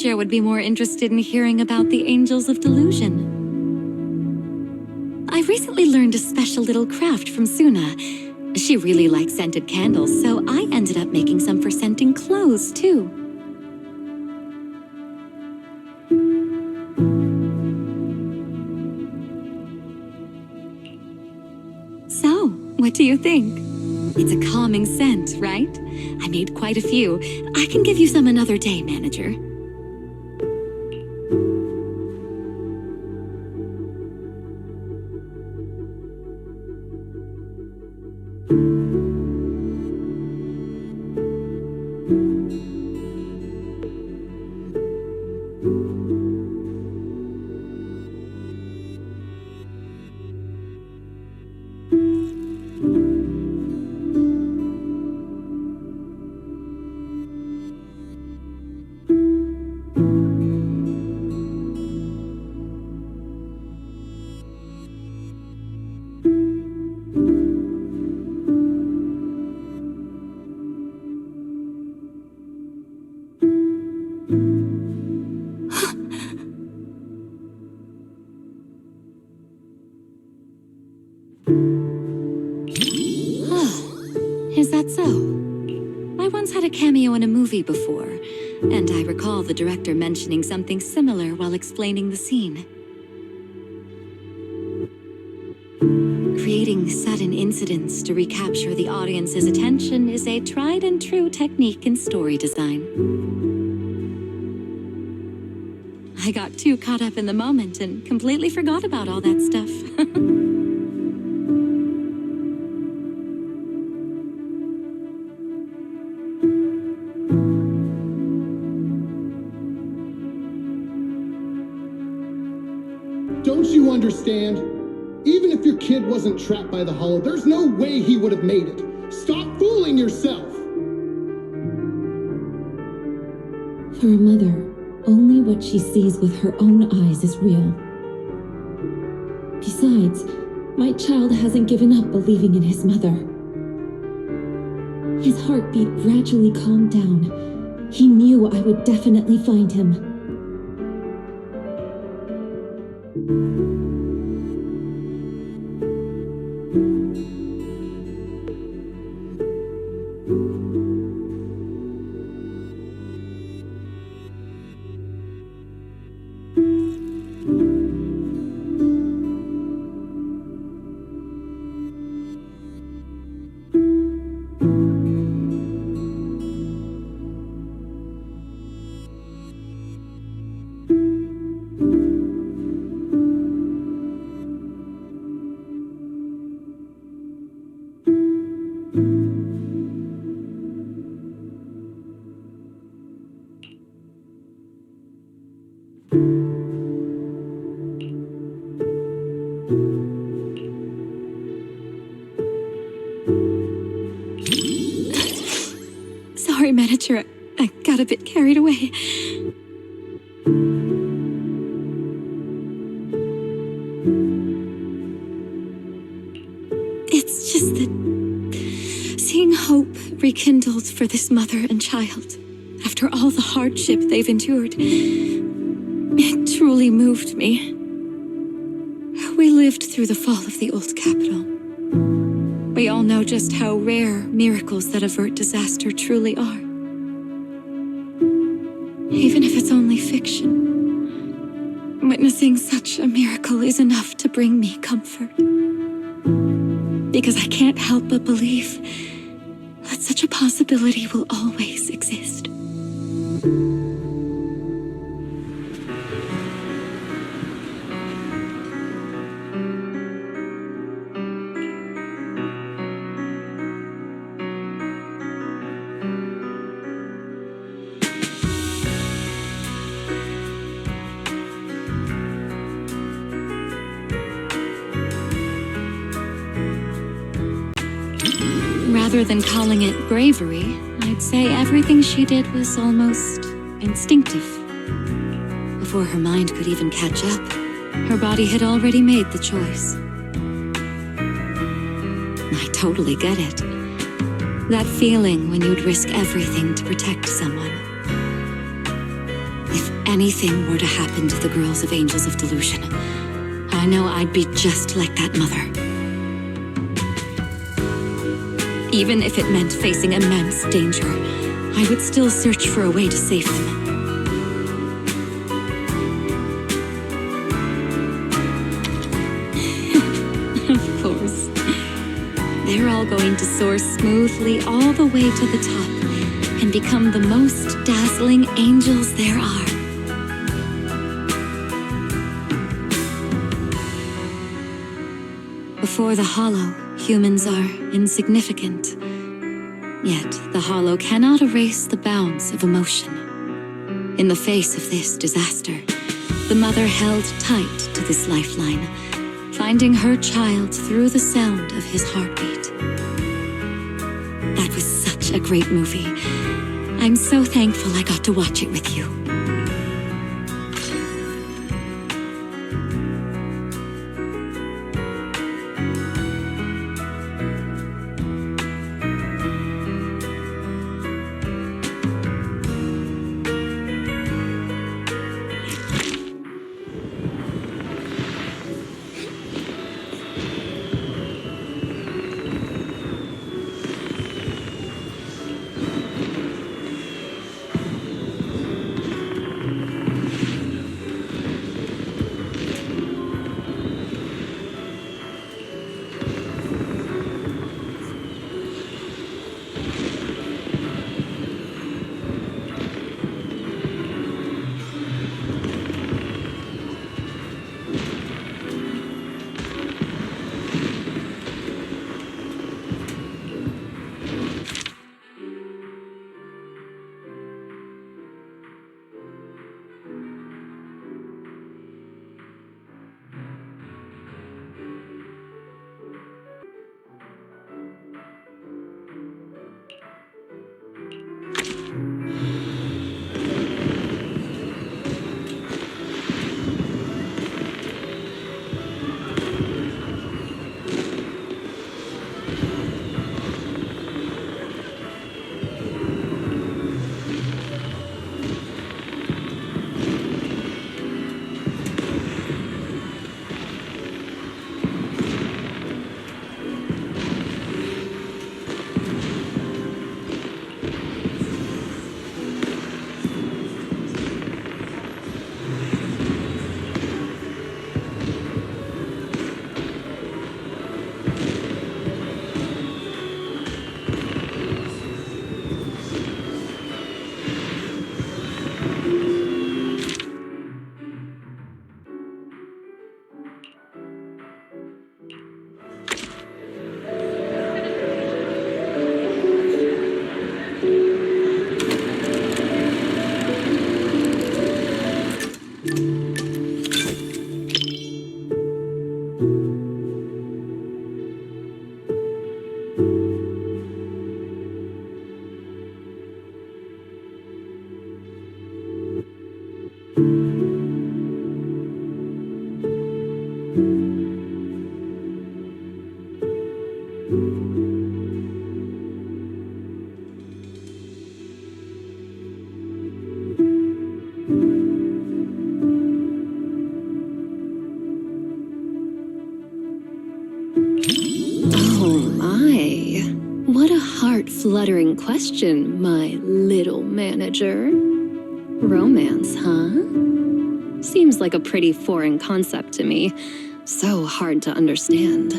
manager would be more interested in hearing about the Angels of Delusion. I recently learned a special little craft from Suna. She really likes scented candles, so I ended up making some for scenting clothes, too. So, what do you think? It's a calming scent, right? I made quite a few. I can give you some another day, manager. Is that so? I once had a cameo in a movie before, and I recall the director mentioning something similar while explaining the scene. Creating sudden incidents to recapture the audience's attention is a tried and true technique in story design. I got too caught up in the moment and completely forgot about all that stuff. Don't you understand? Even if your kid wasn't trapped by the hollow, there's no way he would have made it. Stop fooling yourself! For a mother, only what she sees with her own eyes is real. Besides, my child hasn't given up believing in his mother. His heartbeat gradually calmed down. He knew I would definitely find him. Sorry, manager. I got a bit carried away. It's just that seeing hope rekindled for this mother and child after all the hardship they've endured, it truly moved me. We lived through the fall of the old capital. We all know just how rare miracles that avert disaster truly are. Even if it's only fiction, witnessing such a miracle is enough to bring me comfort. Because I can't help but believe that such a possibility will always exist. Rather than calling it bravery, I'd say everything she did was almost instinctive. Before her mind could even catch up, her body had already made the choice. I totally get it. That feeling when you'd risk everything to protect someone. If anything were to happen to the girls of Angels of Delusion, I know I'd be just like that mother. Even if it meant facing immense danger, I would still search for a way to save them. Of course. They're all going to soar smoothly all the way to the top and become the most dazzling angels there are. Before the Hollow, humans are insignificant. Yet, the Hollow cannot erase the bounds of emotion. In the face of this disaster, the mother held tight to this lifeline, finding her child through the sound of his heartbeat. That was such a great movie. I'm so thankful I got to watch it with you. Fluttering question, my little manager. Romance, huh? Seems like a pretty foreign concept to me. So hard to understand.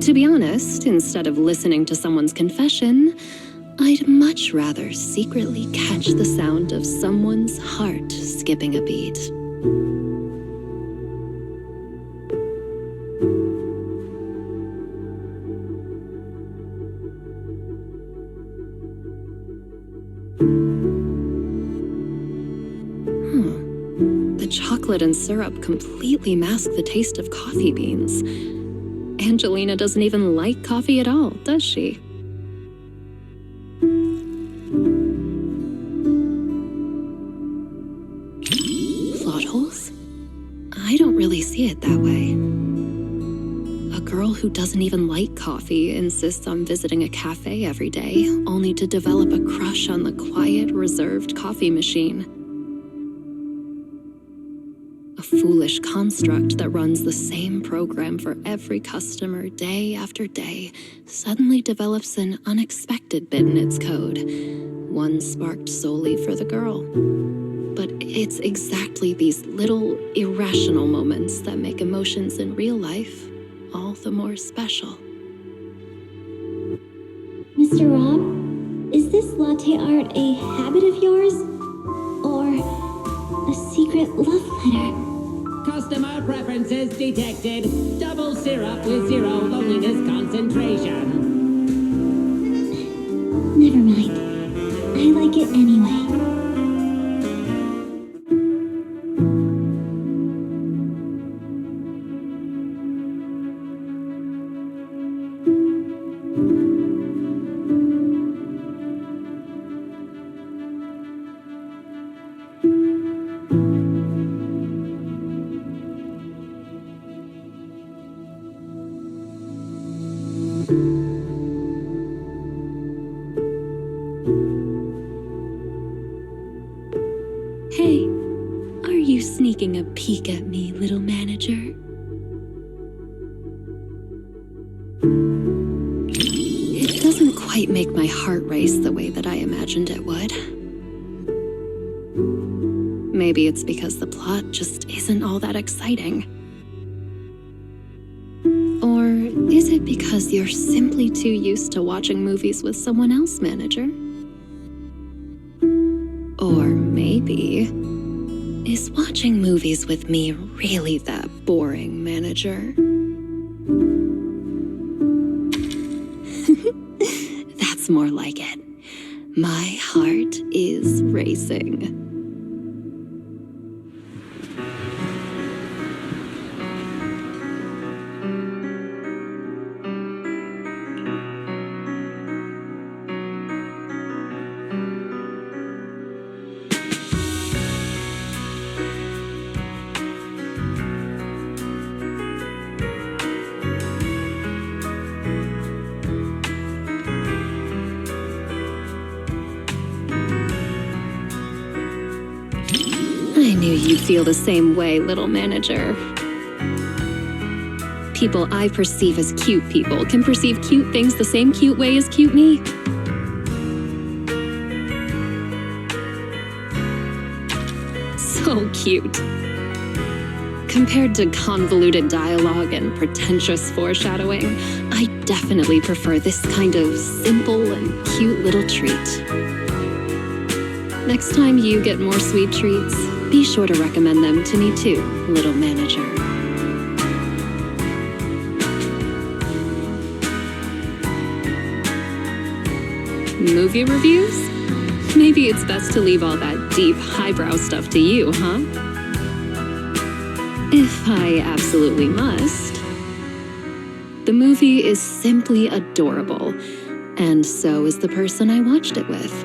To be honest, instead of listening to someone's confession, I'd much rather secretly catch the sound of someone's heart skipping a beat. The chocolate and syrup completely mask the taste of coffee beans. Angelina doesn't even like coffee at all, does she? Plot holes? I don't really see it that way. A girl who doesn't even like coffee insists on visiting a cafe every day, only to develop a crush on the quiet, reserved coffee machine. foolish construct that runs the same program for every customer day after day suddenly develops an unexpected bit in its code, one sparked solely for the girl. But it's exactly these little irrational moments that make emotions in real life all the more special. Mr. Rob, is this latte art a habit of yours? Or a secret love letter? Customer preferences detected. Double syrup with 0 loneliness concentration. Never mind. I like it anyway. Hey, are you sneaking a peek at me, little manager? It doesn't quite make my heart race the way that I imagined it would. Maybe it's because the plot just isn't all that exciting. Or is it because you're simply too used to watching movies with someone else, manager? Or maybe, is watching movies with me really that boring, manager? That's more like it. My heart is racing. I knew you'd feel the same way, little manager. People I perceive as cute people can perceive cute things the same cute way as cute me. So cute. Compared to convoluted dialogue and pretentious foreshadowing, I definitely prefer this kind of simple and cute little treat. Next time you get more sweet treats, be sure to recommend them to me too, little manager. Movie reviews? Maybe it's best to leave all that deep, highbrow stuff to you, huh? If I absolutely must. The movie is simply adorable, and so is the person I watched it with.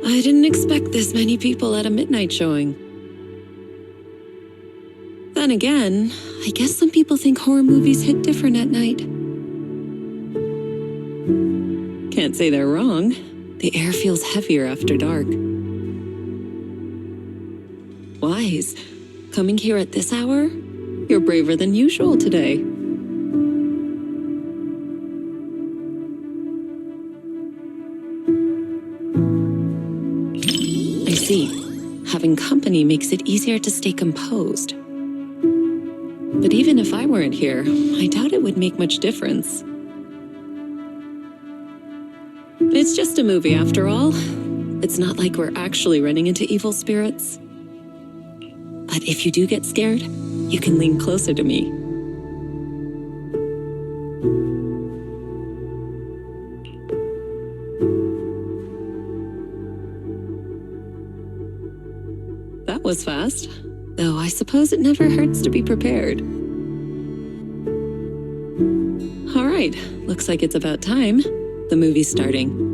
I didn't expect this many people at a midnight showing. Then again, I guess some people think horror movies hit different at night. Can't say they're wrong. The air feels heavier after dark. Wise, coming here at this hour? You're braver than usual today. I see. Having company makes it easier to stay composed. But even if I weren't here, I doubt it would make much difference. It's just a movie after all. It's not like we're actually running into evil spirits. But if you do get scared, you can lean closer to me. That was fast. Though I suppose it never hurts to be prepared. All right, looks like it's about time. The movie's starting.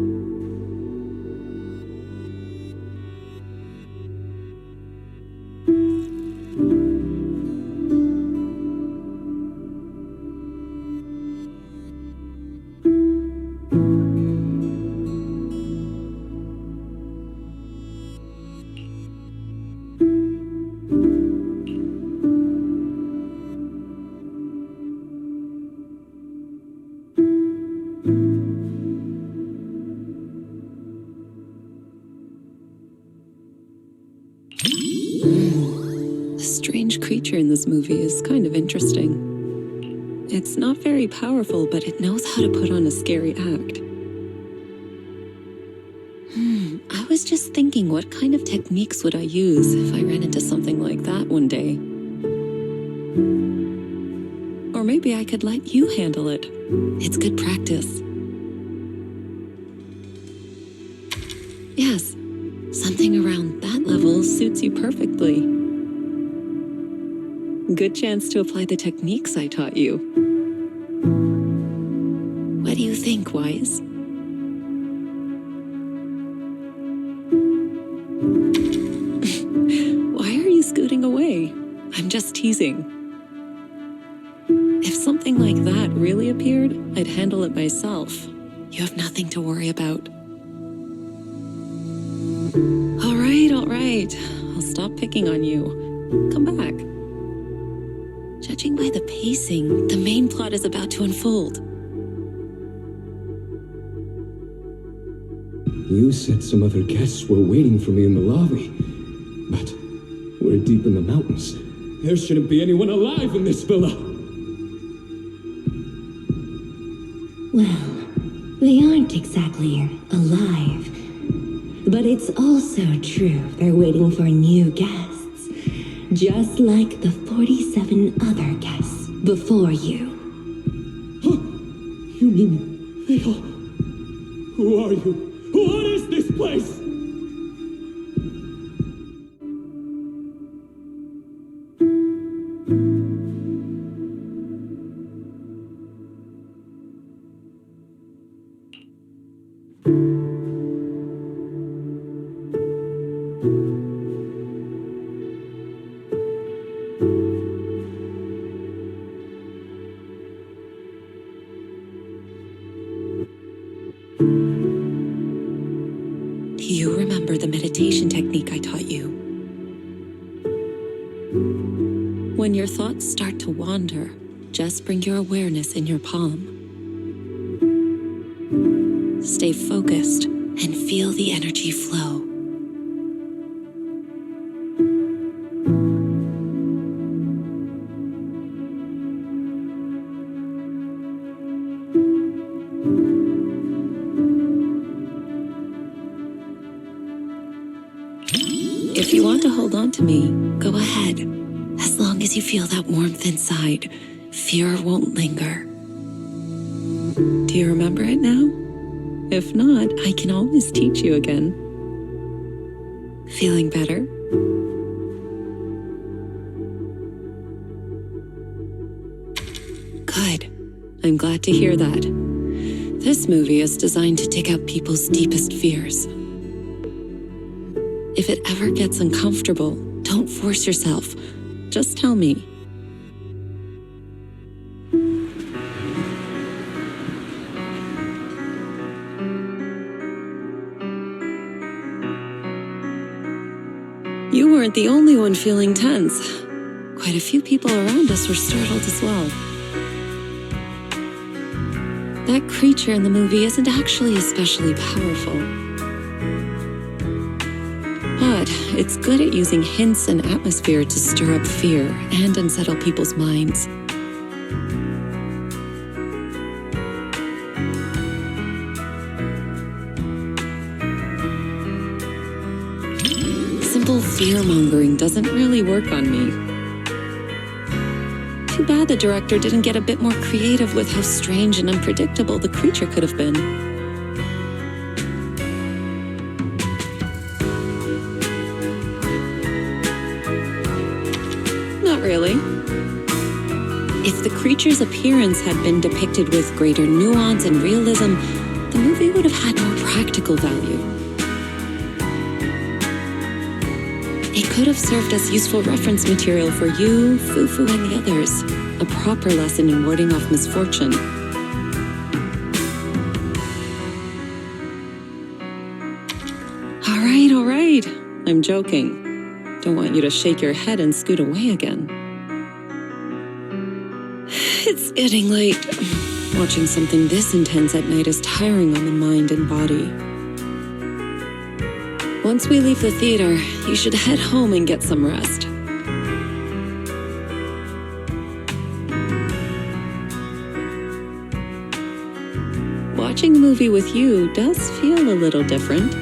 The strange creature in this movie is kind of interesting. It's not very powerful, but it knows how to put on a scary act. I was just thinking, what kind of techniques would I use if I ran into something like that one day? Or maybe I could let you handle it. It's good practice. Yes, something around that level suits you perfectly. Good chance to apply the techniques I taught you. What do you think, Wise? Why are you scooting away? I'm just teasing. If something like that really appeared, I'd handle it myself. You have nothing to worry about. All right. I'll stop picking on you. Come back. Judging by the pacing, the main plot is about to unfold. You said some other guests were waiting for me in the lobby. But we're deep in the mountains. There shouldn't be anyone alive in this villa. Well, they aren't exactly alive. But it's also true they're waiting for new guests. Just like the 47 other guests before you. Huh? You mean they all... Who are you? What is this place? Do you remember the meditation technique I taught you? When your thoughts start to wander, just bring your awareness in your palm. Stay focused and feel the energy flow. If you want to hold on to me, go ahead. As long as you feel that warmth inside, fear won't linger. Do you remember it now? If not, I can always teach you again. Feeling better? Good. I'm glad to hear that. This movie is designed to take out people's deepest fears. If it ever gets uncomfortable, don't force yourself. Just tell me. You weren't the only one feeling tense. Quite a few people around us were startled as well. That creature in the movie isn't actually especially powerful. But it's good at using hints and atmosphere to stir up fear and unsettle people's minds. Simple fear-mongering doesn't really work on me. Too bad the director didn't get a bit more creative with how strange and unpredictable the creature could have been. Not really. If the creature's appearance had been depicted with greater nuance and realism, the movie would have had more practical value. It could have served as useful reference material for you, Fufu, and the others. A proper lesson in warding off misfortune. All right. I'm joking. Don't want you to shake your head and scoot away again. It's getting late. Watching something this intense at night is tiring on the mind and body. Once we leave the theater, you should head home and get some rest. Watching a movie with you does feel a little different.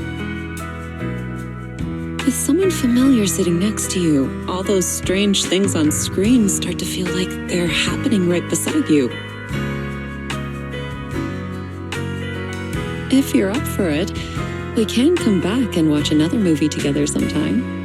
With someone familiar sitting next to you, all those strange things on screen start to feel like they're happening right beside you. If you're up for it, we can come back and watch another movie together sometime.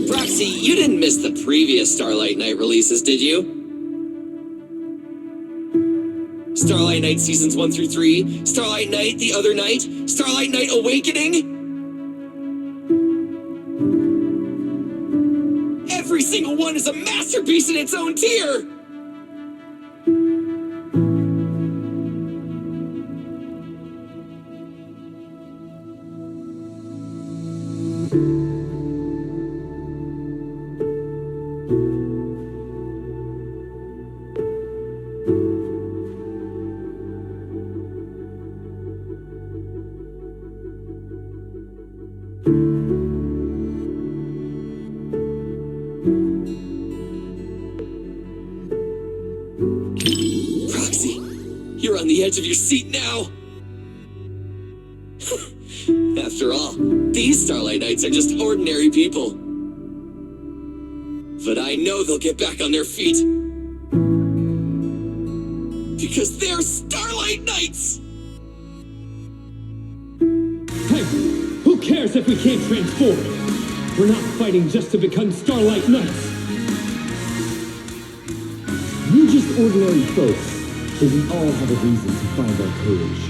Roxy, you didn't miss the previous Starlight Night releases, did you? Starlight Night Seasons 1 through 3, Starlight Night The Other Night, Starlight Night Awakening? single one is a masterpiece in its own tier! Roxy, you're on the edge of your seat now. After all, these Starlight Knights are just ordinary people. But I know they'll get back on their feet. Because they're Starlight Knights! Hey, who cares if we can't transform? We're not fighting just to become Starlight Knights. We're just ordinary folks, but we all have a reason to find our courage.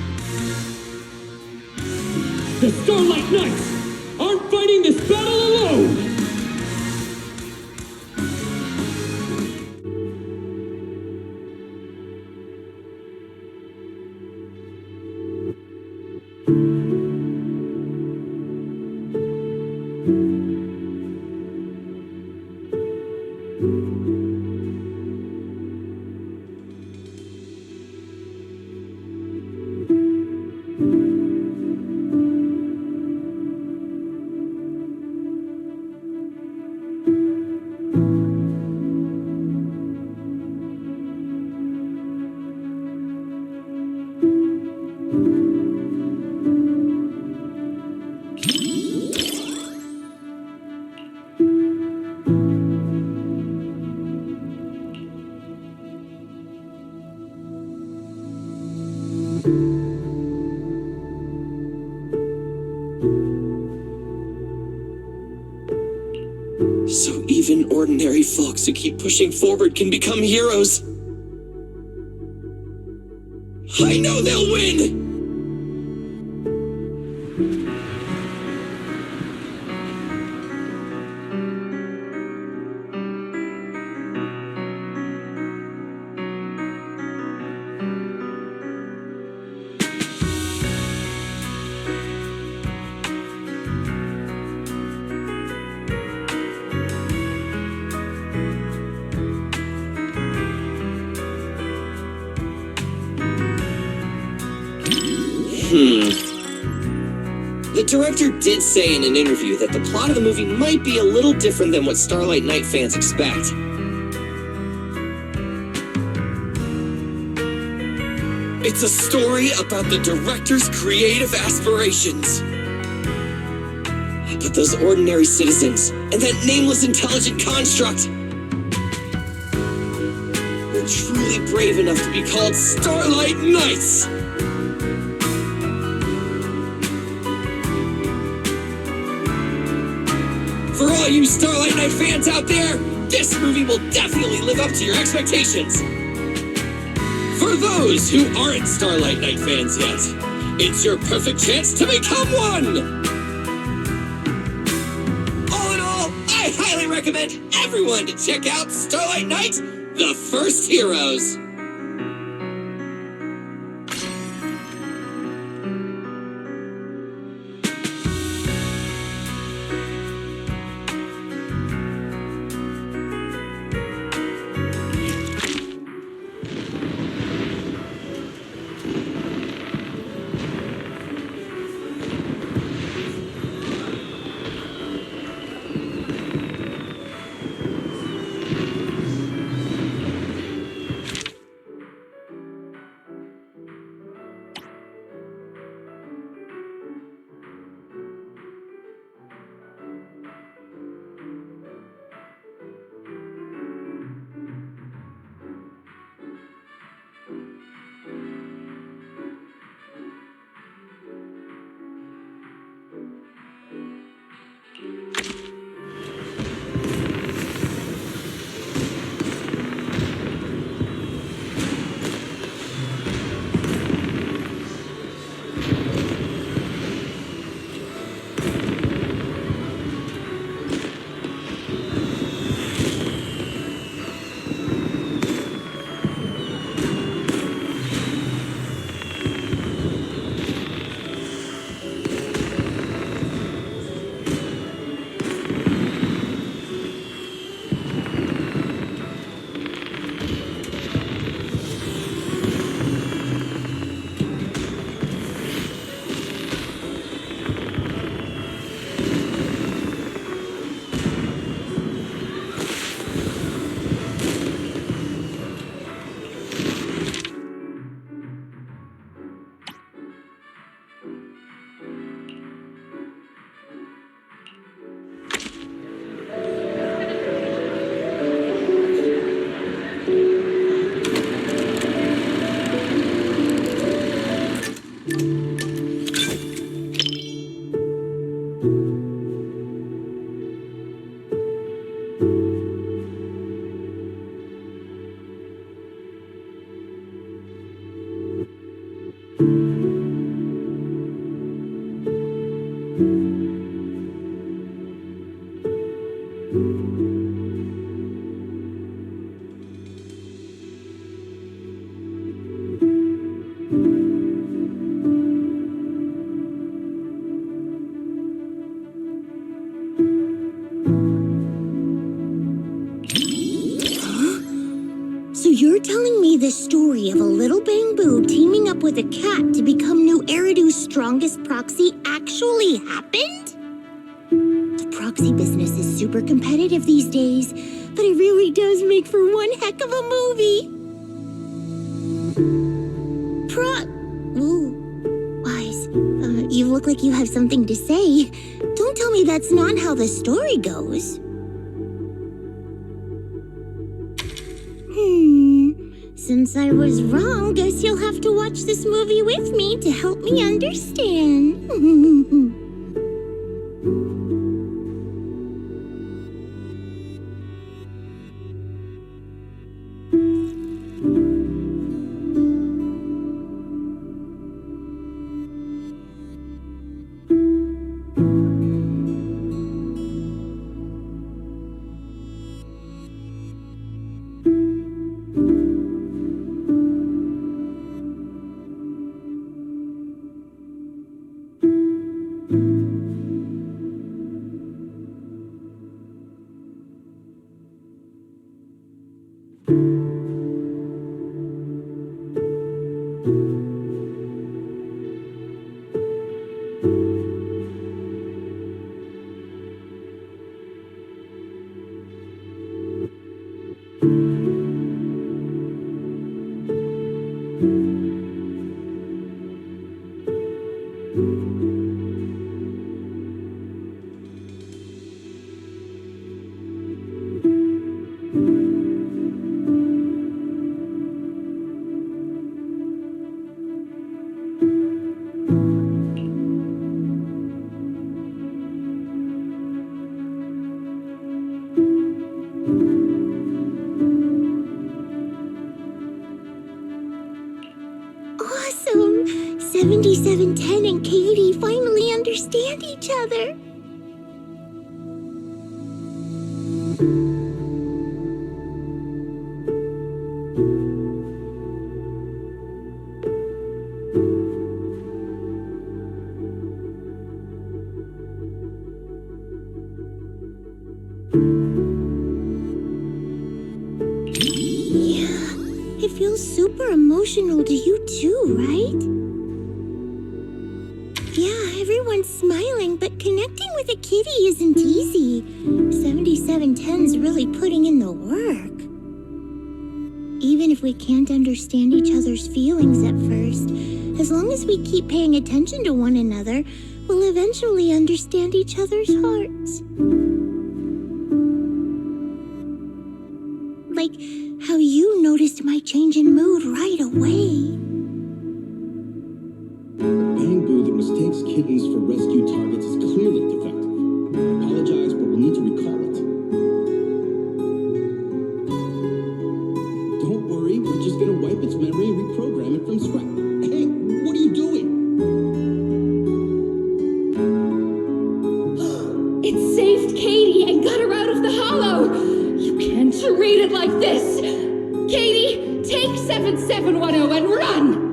The Starlight Knights aren't fighting this battle alone! So even ordinary folks who keep pushing forward can become heroes. I know they'll win! The director did say in an interview that the plot of the movie might be a little different than what Starlight Knight fans expect. It's a story about the director's creative aspirations. But those ordinary citizens and that nameless intelligent construct were truly brave enough to be called Starlight Knights. For all you Starlight Knight fans out there, this movie will definitely live up to your expectations. For those who aren't Starlight Knight fans yet, it's your perfect chance to become one! All in all, I highly recommend everyone to check out Starlight Knight, The First Heroes. So you're telling me the story of a little bamboo teaming up with a cat to become New Eridu's strongest proxy actually happened? The proxy business is super competitive these days, but it really does make for one heck of a movie. Ooh, Wise, you look like you have something to say. Don't tell me that's not how the story goes. Since I was wrong, guess you'll have to watch this movie with me to help me understand. Awesome! 7710 and Katie finally understand each other. Yeah, it feels super emotional to you too, right? Yeah, everyone's smiling, but connecting with a kitty isn't easy. 7710's really putting in the work. Even if we can't understand each other's feelings at first, as long as we keep paying attention to one another, we'll eventually understand each other's hearts. Like how you noticed my change in mood right away. The bamboo that mistakes kittens for rescue targets is clearly defective. I apologize, but we'll need to recall it. Don't worry, we're just gonna wipe its memory and reprogram it from scratch. Hey, what are you doing? It saved Katie and got her out of the hollow! You can't treat it like this! Katie, take 7710 and run!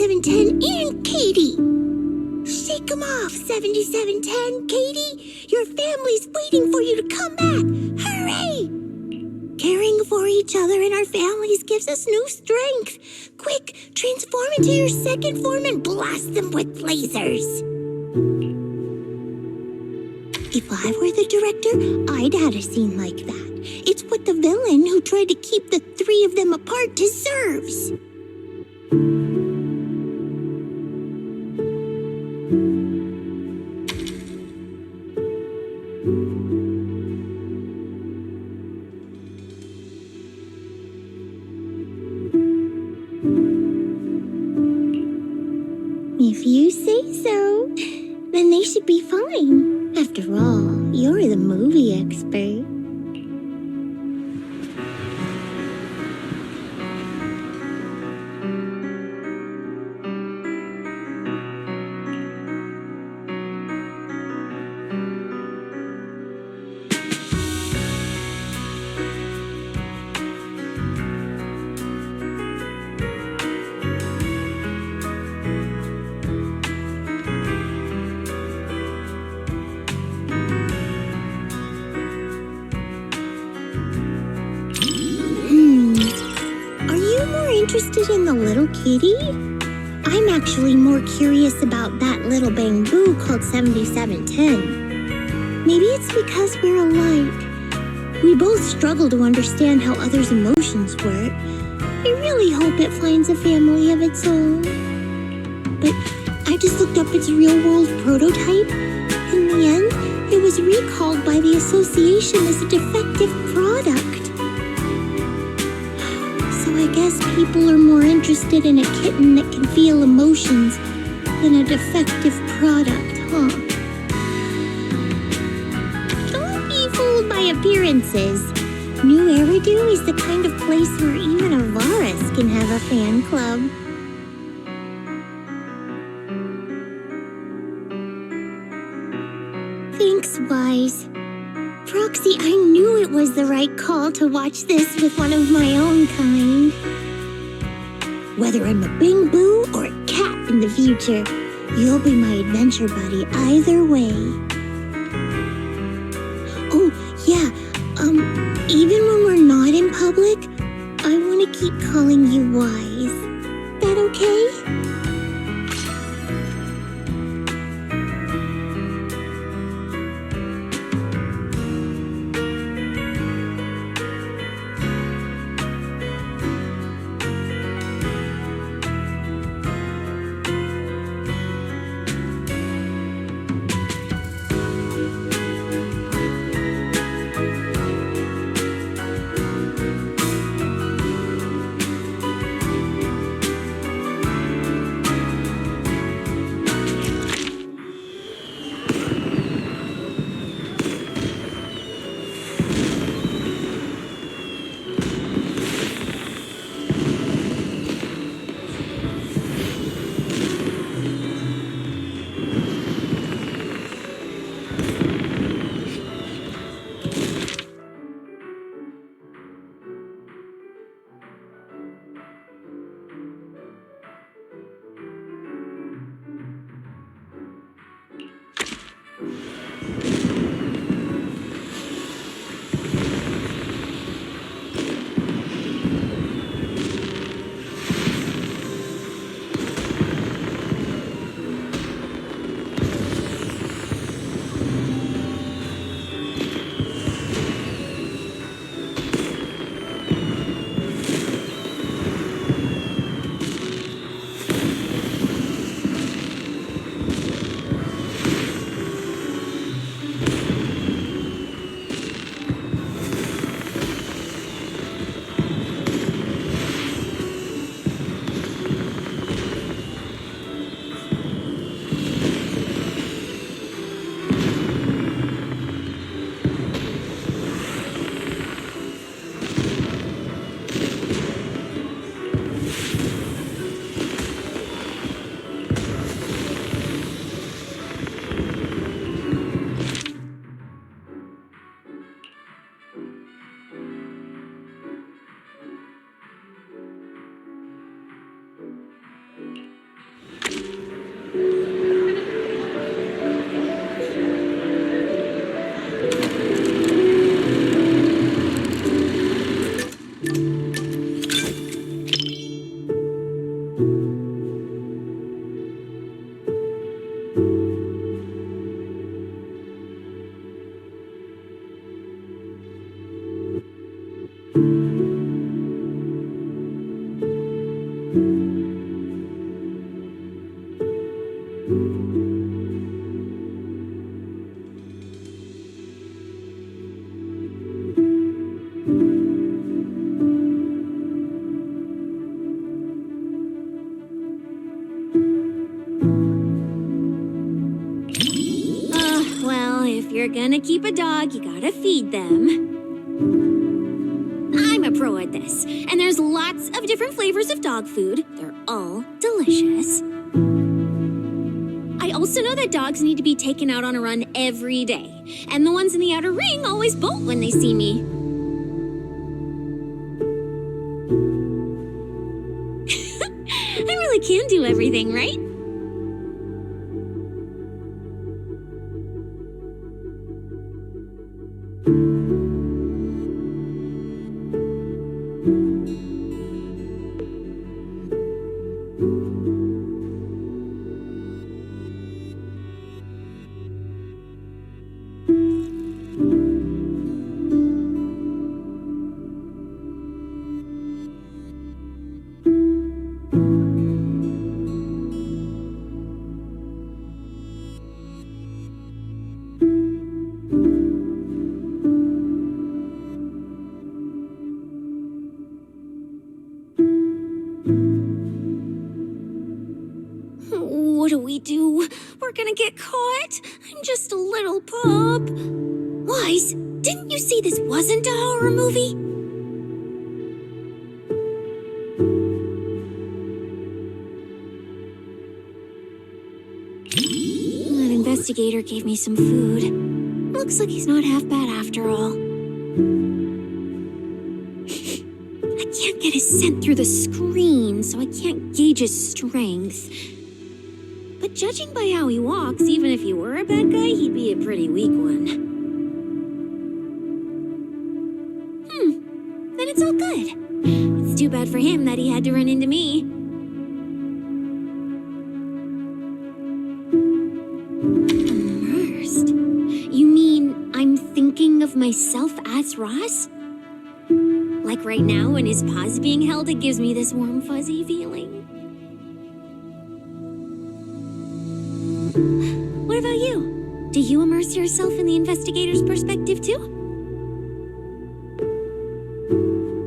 7710 and Katie. Shake 'em off, 7710. Katie, your family's waiting for you to come back. Hurry! Caring for each other and our families gives us new strength. Quick, transform into your second form and blast them with lasers. If I were the director, I'd add a scene like that. It's what the villain who tried to keep the three of them apart deserves. If you say so, then they should be fine. After all, you're the movie expert. Interested in the little kitty? I'm actually more curious about that little bamboo called 7710. Maybe it's because we're alike. We both struggle to understand how others' emotions work. I really hope it finds a family of its own. But I just looked up its real-world prototype. In the end, it was recalled by the association as a defective product. I guess people are more interested in a kitten that can feel emotions than a defective product, huh? Don't be fooled by appearances. New Eridu is the kind of place where even a Varus can have a fan club. Thanks, Wise. Proxy, I knew it was the right call to watch this with one of my own kind. Whether I'm a bamboo or a cat in the future, you'll be my adventure buddy either way. Oh, yeah, even when we're not in public, I want to keep calling you Wise. That okay? Well, if you're gonna keep a dog, you gotta feed them. I'm a pro at this, and there's lots of different flavors of dog food. They're all delicious. I also know that dogs need to be taken out on a run every day, and the ones in the outer ring always bolt when they see me. I really can do everything, right? What do we do? We're gonna get caught. I'm just a little pup. Wise, didn't you say this wasn't a horror movie? That investigator gave me some food. Looks like he's not half bad after all. I can't get his scent through the screen, so I can't gauge his strength. But judging by how he walks, even if he were a bad guy, he'd be a pretty weak one. Then it's all good. It's too bad for him that he had to run into me. Immersed? You mean I'm thinking of myself as Ross? Like right now when his paw's being held, it gives me this warm, fuzzy feeling. What about you? Do you immerse yourself in the investigator's perspective too?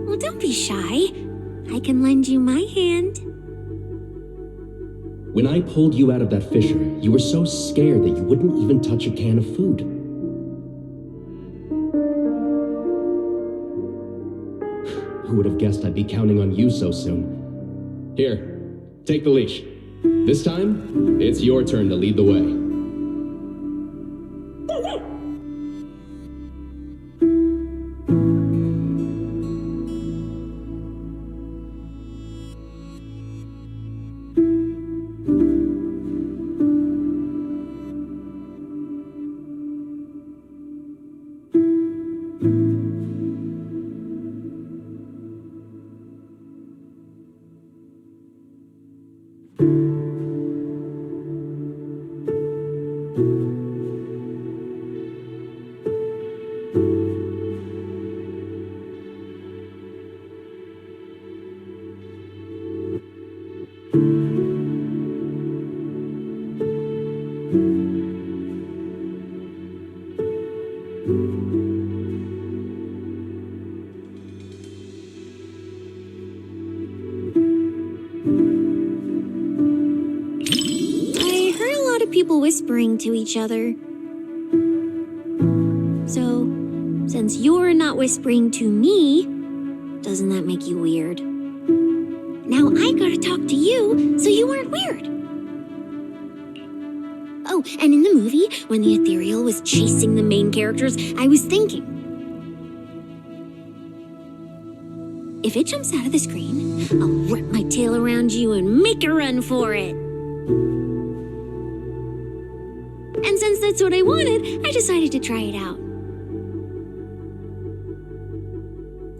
Well, don't be shy. I can lend you my hand. When I pulled you out of that fissure, you were so scared that you wouldn't even touch a can of food. Who would have guessed I'd be counting on you so soon? Here, take the leash. This time, it's your turn to lead the way. People whispering to each other. So, since you're not whispering to me, doesn't that make you weird? Now I gotta talk to you, so you aren't weird. Oh, and in the movie, when the ethereal was chasing the main characters, I was thinking, if it jumps out of the screen, I'll wrap my tail around you and make a run for it. And since that's what I wanted, I decided to try it out.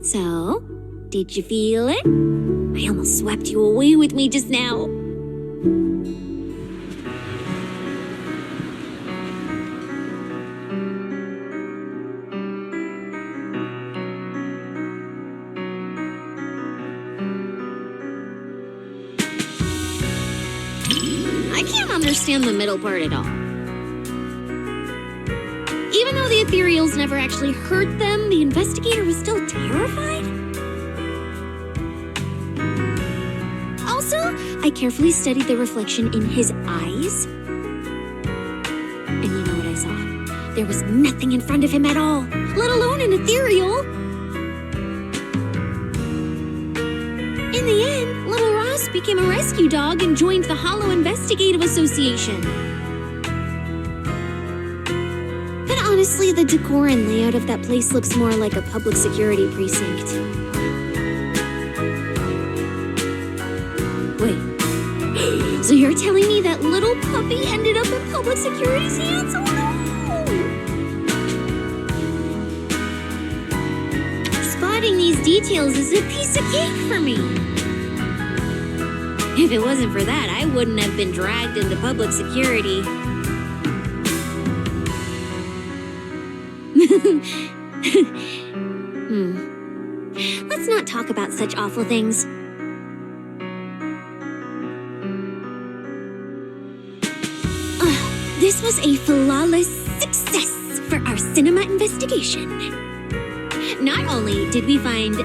So, did you feel it? I almost swept you away with me just now. I can't understand the middle part at all. Even though the ethereals never actually hurt them, the investigator was still terrified? Also, I carefully studied the reflection in his eyes. And you know what I saw? There was nothing in front of him at all, let alone an ethereal. In the end, little Ross became a rescue dog and joined the Hollow Investigative Association. But honestly, the decor and layout of that place looks more like a public security precinct. Wait, so you're telling me that little puppy ended up in public security's hands? Oh no! Spotting these details is a piece of cake for me. If it wasn't for that, I wouldn't have been dragged into public security. Let's not talk about such awful things. This was a flawless success for our cinema investigation. Not only did we find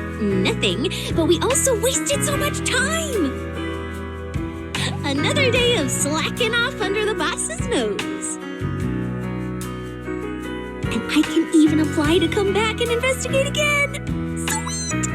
nothing, but we also wasted so much time. Another day of slacking off under the boss's nose. And I can even apply to come back and investigate again. Sweet!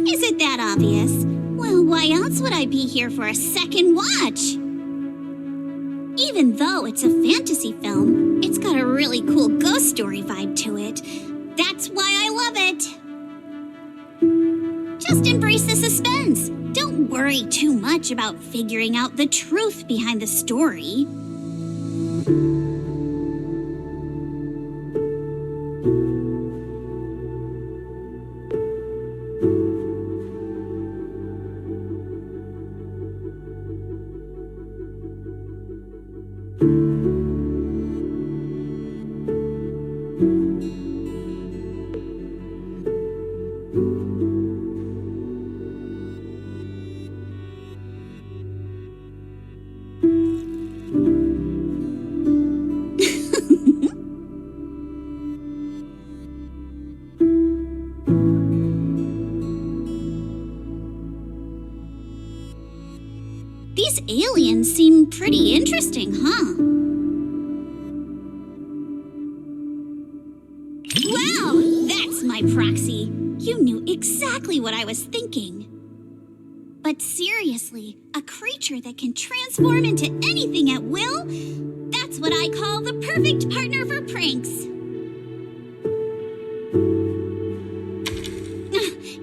Is it that obvious? Well, why else would I be here for a second watch? Even though it's a fantasy film, it's got a really cool ghost story vibe to it. That's why I love it. Just embrace the suspense. Don't worry too much about figuring out the truth behind the story. aliens seem pretty interesting, huh? Wow, that's my proxy. You knew exactly what I was thinking. But seriously, a creature that can transform into anything at will? That's what I call the perfect partner for pranks.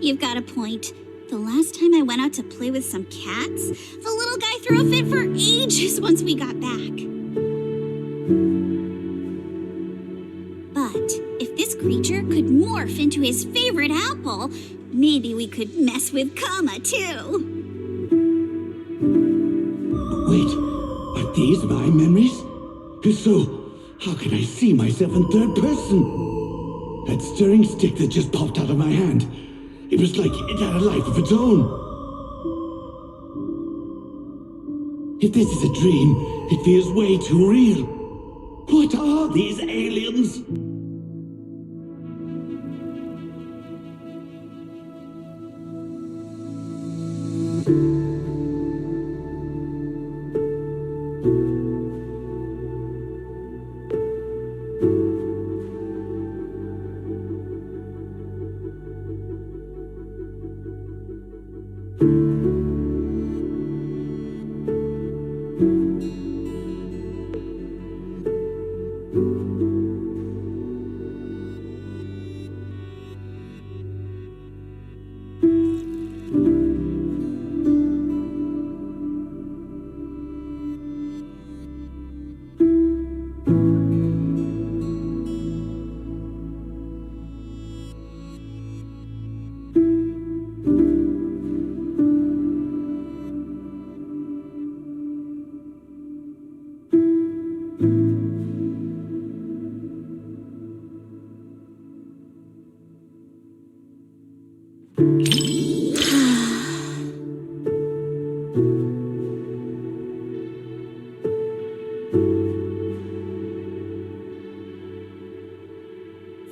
You've got a point. The last time I went out to play with some cats, the little guy threw a fit for ages once we got back. But if this creature could morph into his favorite apple, maybe we could mess with Kama too. Wait, are these my memories? If so, how can I see myself in third person? That stirring stick that just popped out of my hand, it was like it had a life of its own. If this is a dream, it feels way too real. What are these aliens?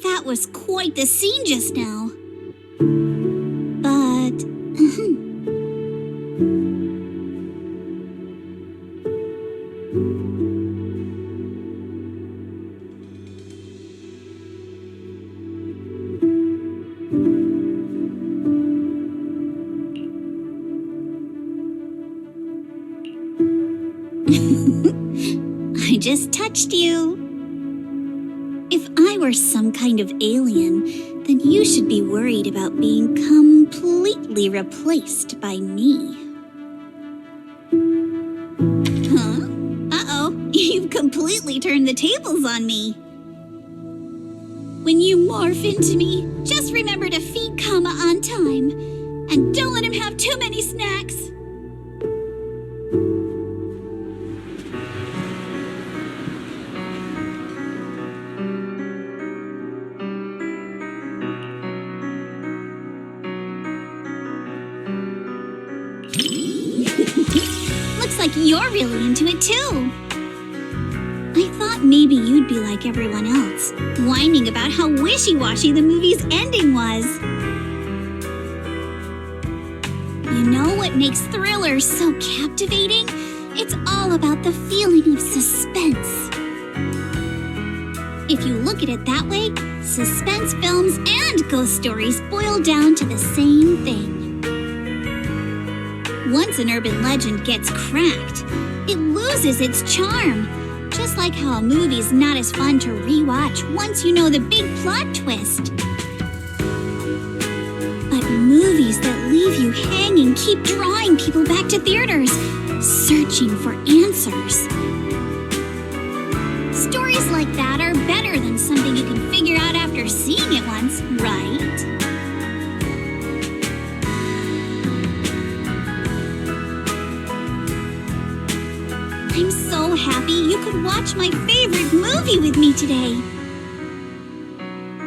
That was quite the scene just now. But... I just touched you. If I were some kind of alien, then you should be worried about being completely replaced by me. Huh? Uh-oh, you've completely turned the tables on me. When you morph into me, just remember to feed Kama on time. And don't let him have too many snacks. Looks like you're really into it too. I thought maybe you'd be like everyone else, whining about how wishy-washy the movie's ending was. You know what makes thrillers so captivating? It's all about the feeling of suspense. If you look at it that way, suspense films and ghost stories boil down to the same thing. Once an urban legend gets cracked, it loses its charm. Just like how a movie's not as fun to rewatch once you know the big plot twist. But movies that leave you hanging keep drawing people back to theaters, searching for answers. Stories like that are better than something you can figure out after seeing it once, right? I'm so happy you could watch my favorite movie with me today.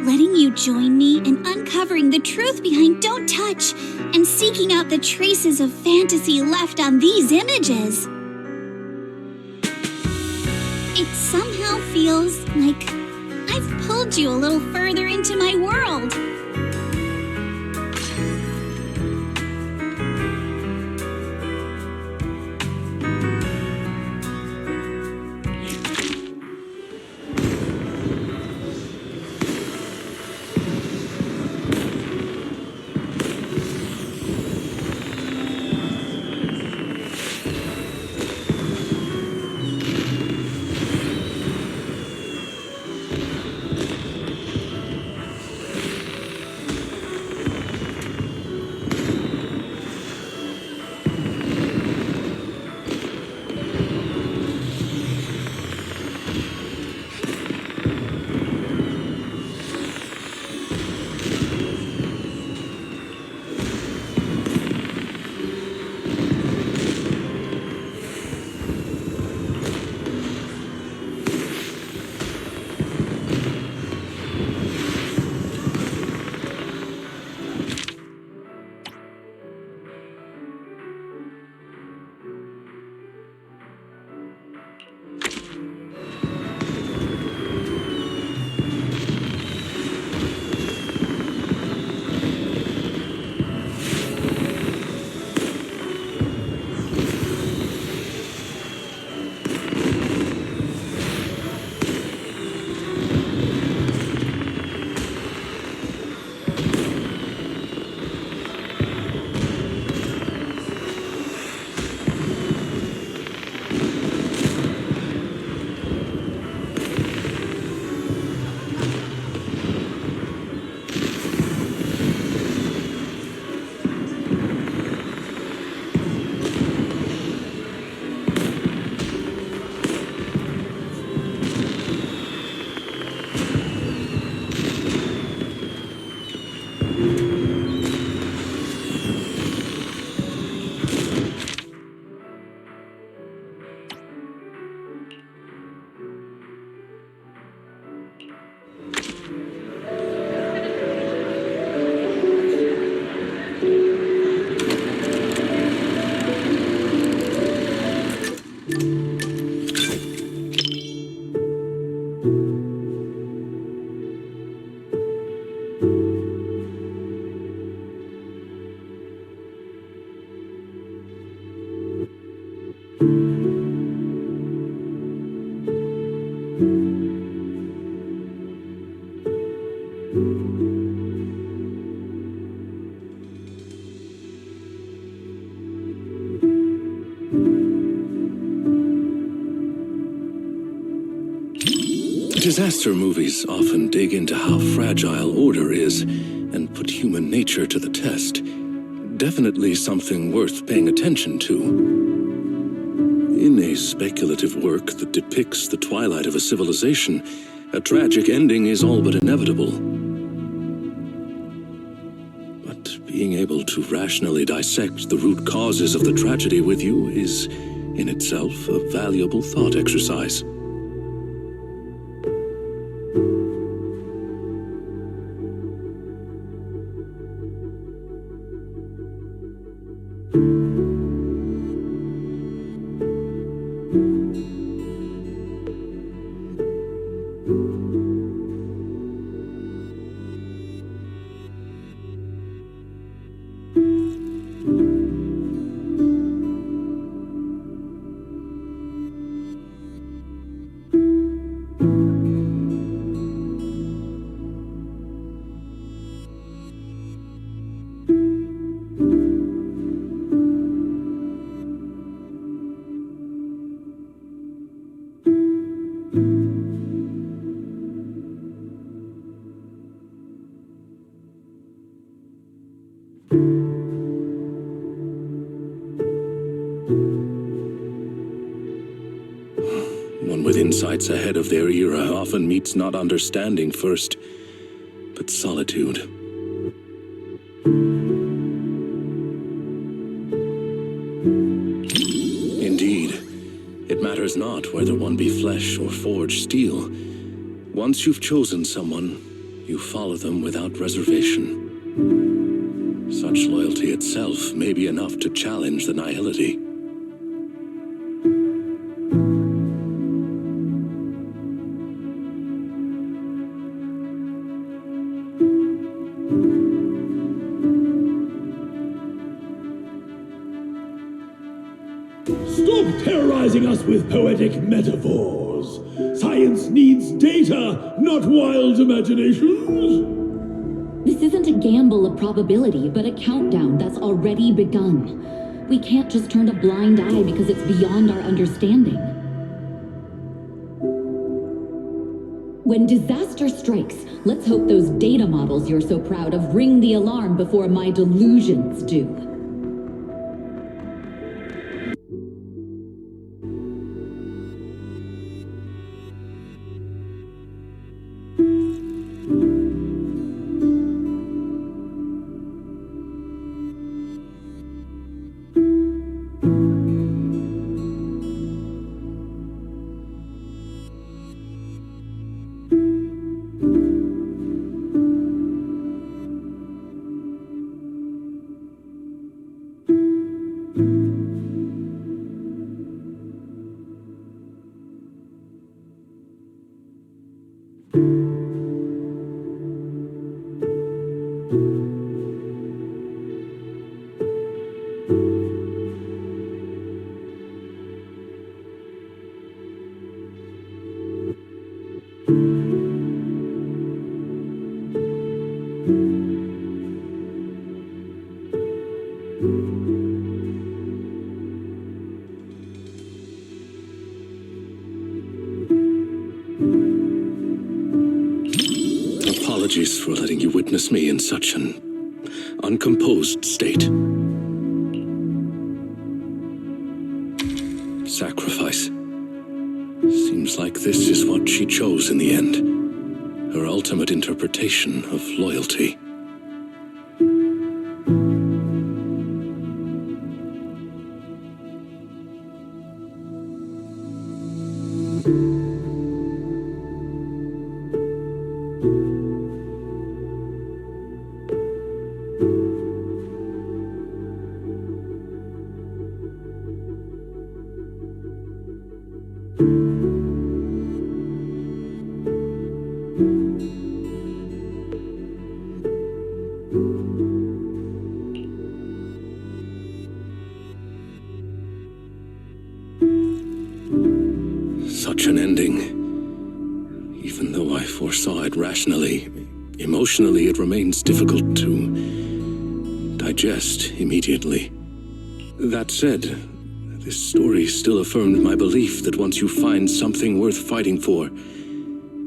Letting you join me in uncovering the truth behind Don't Touch and seeking out the traces of fantasy left on these images. It somehow feels like I've pulled you a little further into my world. Disaster movies often dig into how fragile order is and put human nature to the test. Definitely something worth paying attention to. In a speculative work that depicts the twilight of a civilization, a tragic ending is all but inevitable. But being able to rationally dissect the root causes of the tragedy with you is, in itself, a valuable thought exercise. One with insights ahead of their era often meets not understanding first, but solitude. Indeed, it matters not whether one be flesh or forged steel. Once you've chosen someone, you follow them without reservation. Such loyalty itself may be enough to challenge the nihility. Stop terrorizing us with poetic metaphors. Science needs data, not wild imaginations. This isn't a gamble of probability, but a countdown that's already begun. We can't just turn a blind eye because it's beyond our understanding. When disaster strikes, let's hope those data models you're so proud of ring the alarm before my delusions do. Apologies for letting you witness me in such an uncomposed state. Sacrifice. Seems like this is what she chose in the end. Her ultimate interpretation of loyalty. such an ending. Even though I foresaw it rationally, emotionally it remains difficult to digest immediately. That said, this story still affirmed my belief that once you find something worth fighting for,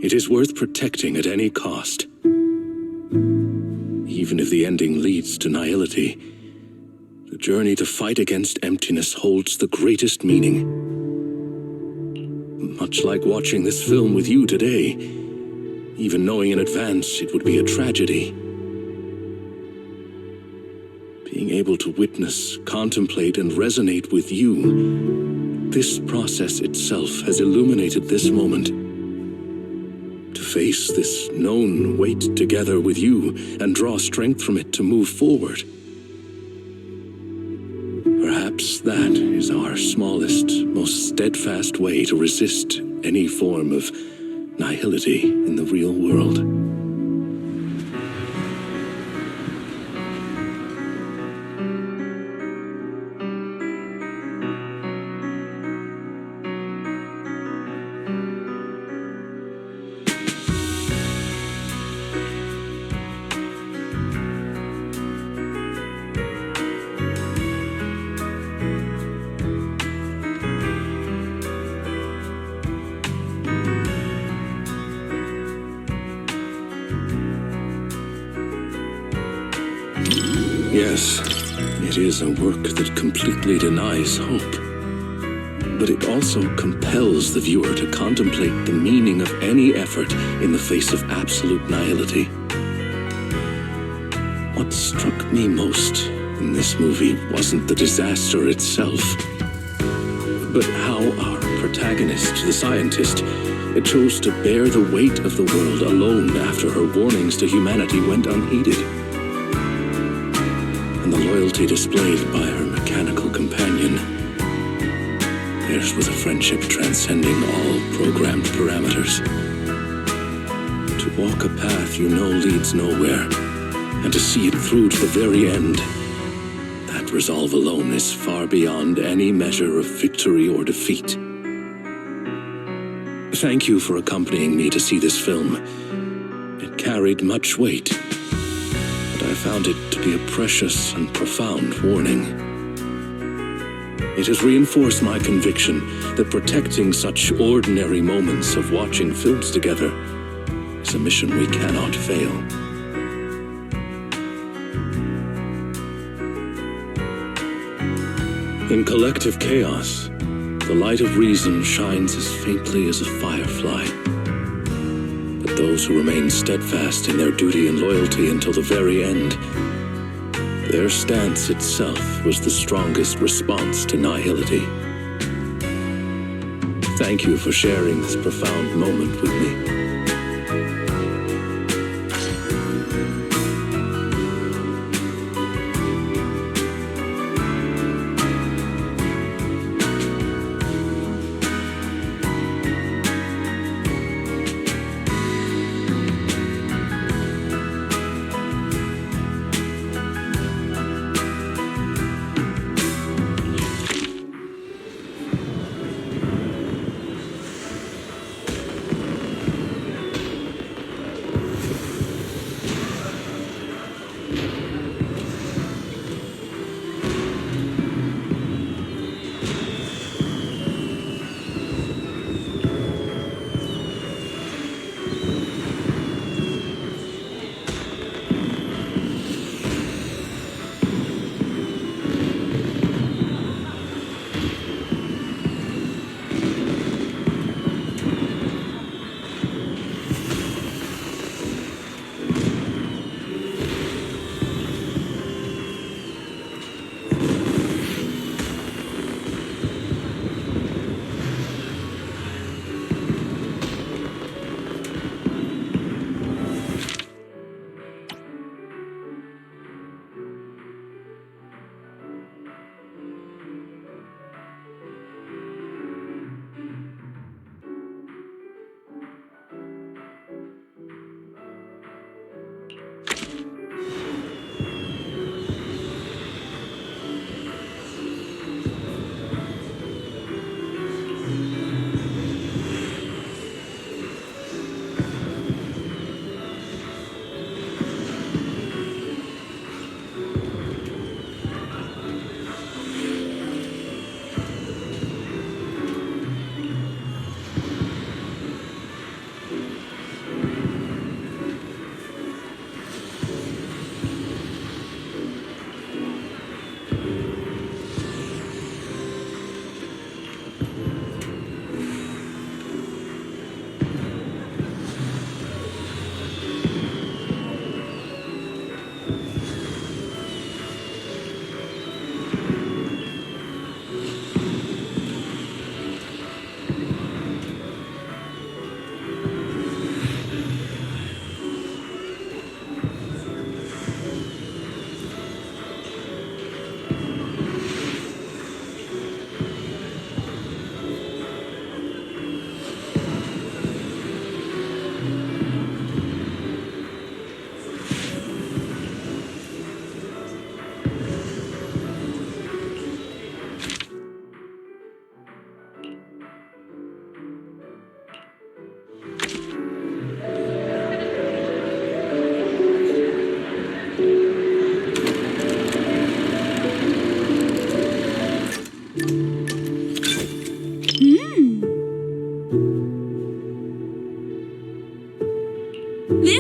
it is worth protecting at any cost. Even if the ending leads to nihility, the journey to fight against emptiness holds the greatest meaning. Much like watching this film with you today, even knowing in advance it would be a tragedy. Being able to witness, contemplate, and resonate with you, this process itself has illuminated this moment. To face this known weight together with you and draw strength from it to move forward. Perhaps that is our smallest, most steadfast way to resist any form of nihility in the real world. Yes, it is a work that completely denies hope. But it also compels the viewer to contemplate the meaning of any effort in the face of absolute nihility. What struck me most in this movie wasn't the disaster itself, but how our protagonist, the scientist, chose to bear the weight of the world alone after her warnings to humanity went unheeded. And the loyalty displayed by her mechanical companion. Theirs was a friendship transcending all programmed parameters. To walk a path you know leads nowhere, and to see it through to the very end, that resolve alone is far beyond any measure of victory or defeat. Thank you for accompanying me to see this film. It carried much weight, but I found it to be a precious and profound warning. It has reinforced my conviction that protecting such ordinary moments of watching films together is a mission we cannot fail. In collective chaos, the light of reason shines as faintly as a firefly. But those who remain steadfast in their duty and loyalty until the very end, their stance itself was the strongest response to nihility. Thank you for sharing this profound moment with me.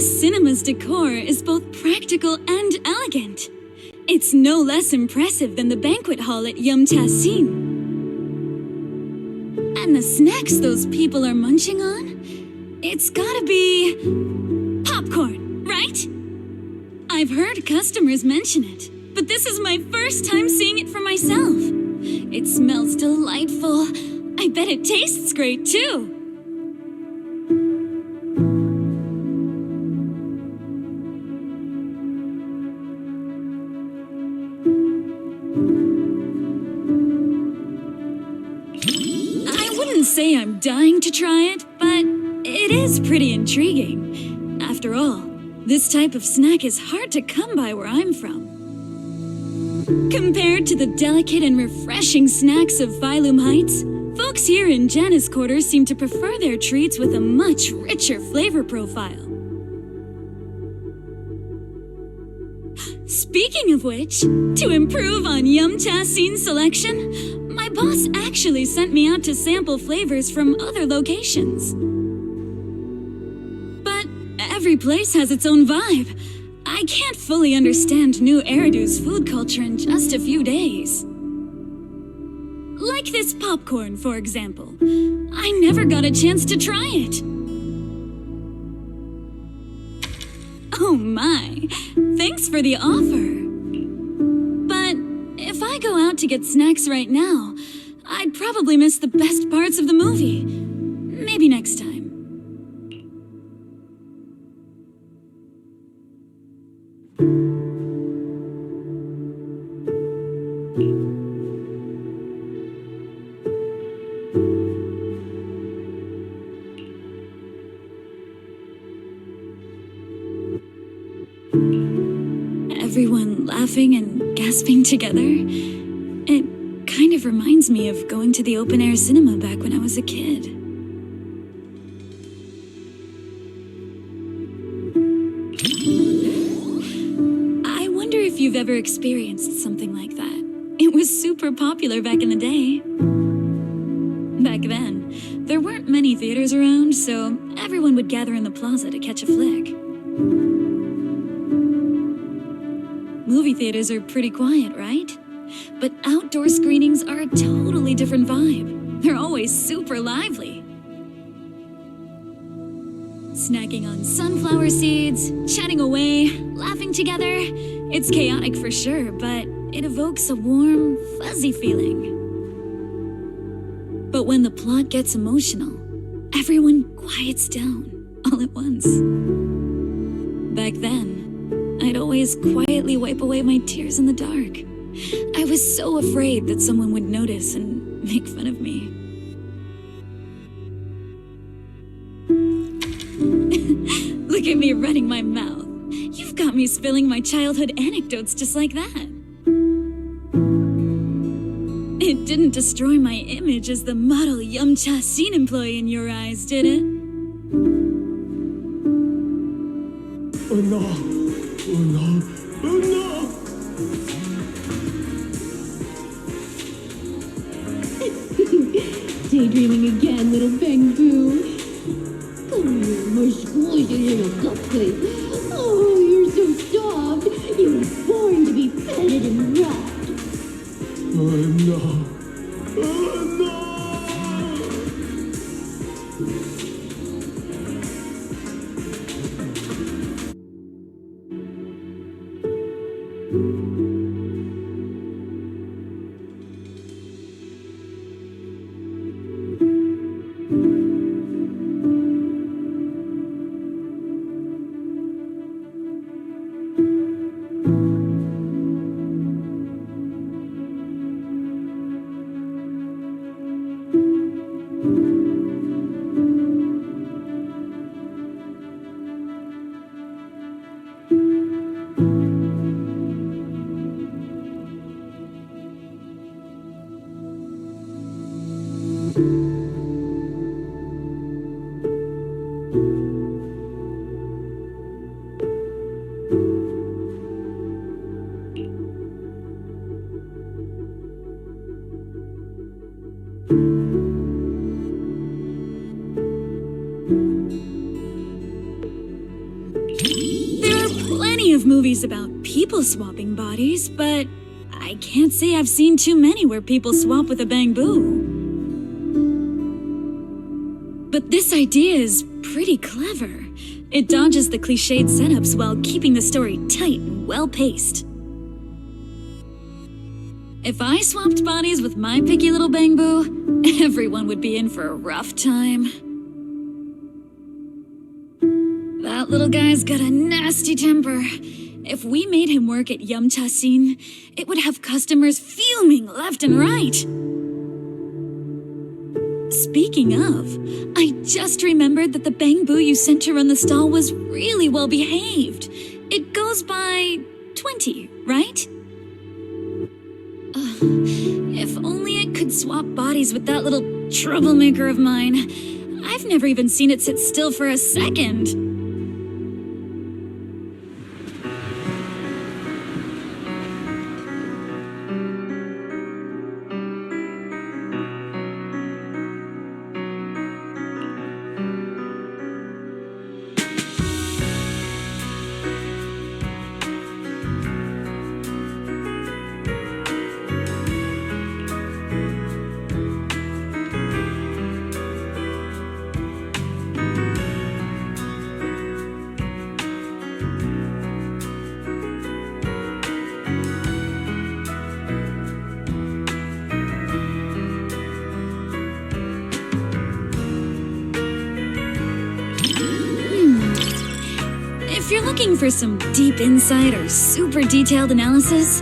This cinema's decor is both practical and elegant. It's no less impressive than the banquet hall at Yum Cha Sin. And the snacks those people are munching on? It's gotta be popcorn, right? I've heard customers mention it, but this is my first time seeing it for myself. It smells delightful. I bet it tastes great too. I wouldn't say I'm dying to try it, but it is pretty intriguing. After all, this type of snack is hard to come by where I'm from. Compared to the delicate and refreshing snacks of Phylum Heights, folks here in Janice Quarters seem to prefer their treats with a much richer flavor profile. Speaking of which, to improve on Yum Cha Sin's selection, my boss actually sent me out to sample flavors from other locations. But every place has its own vibe. I can't fully understand New Eridu's food culture in just a few days. Like this popcorn, for example. I never got a chance to try it. Oh my, thanks for the offer. But if I go out to get snacks right now, I'd probably miss the best parts of the movie. Maybe next time. Everyone laughing and gasping together. It kind of reminds me of going to the open-air cinema back when I was a kid. I wonder if you've ever experienced something like that. It was super popular back in the day. Back then, there weren't many theaters around, so everyone would gather in the plaza to catch a flick. Movie theaters are pretty quiet, right? But outdoor screenings are a totally different vibe. They're always super lively. Snacking on sunflower seeds, chatting away, laughing together. It's chaotic for sure, but it evokes a warm, fuzzy feeling. But when the plot gets emotional, everyone quiets down all at once. Back then, I'd always quietly wipe away my tears in the dark. I was so afraid that someone would notice and make fun of me. Look at me running my mouth. You've got me spilling my childhood anecdotes just like that. It didn't destroy my image as the model Yum Cha Sin employee in your eyes, did it? Oh no! Oh no! Oh no! Daydreaming again, little Bang Boo. Come here, my squishy little cupcake. Oh, you're so soft. You were born to be petted and rocked. Oh no! Oh no! of movies about people swapping bodies, but I can't say I've seen too many where people swap with a bamboo. But this idea is pretty clever. It dodges the cliched setups while keeping the story tight and well-paced. If I swapped bodies with my picky little bamboo, everyone would be in for a rough time. That little guy's got a nasty temper. If we made him work at Yum Cha Sin, it would have customers fuming left and right. Speaking of, I just remembered that the bamboo you sent to run the stall was really well behaved. It goes by 20, right? If only I could swap bodies with that little troublemaker of mine. I've never even seen it sit still for a second. If you're looking for some deep insight or super detailed analysis,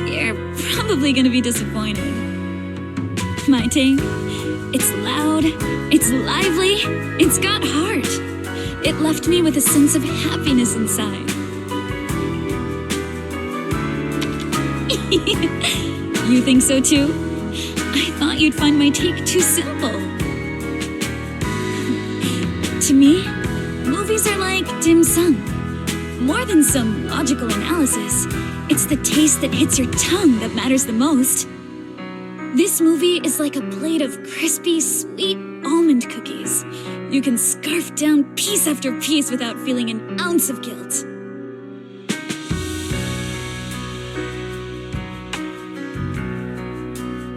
you're probably gonna be disappointed. My take? It's loud, it's lively, it's got heart. It left me with a sense of happiness inside. You think so too? I thought you'd find my take too simple. To me, movies are like dim sum. More than some logical analysis, it's the taste that hits your tongue that matters the most. This movie is like a plate of crispy, sweet almond cookies. You can scarf down piece after piece without feeling an ounce of guilt.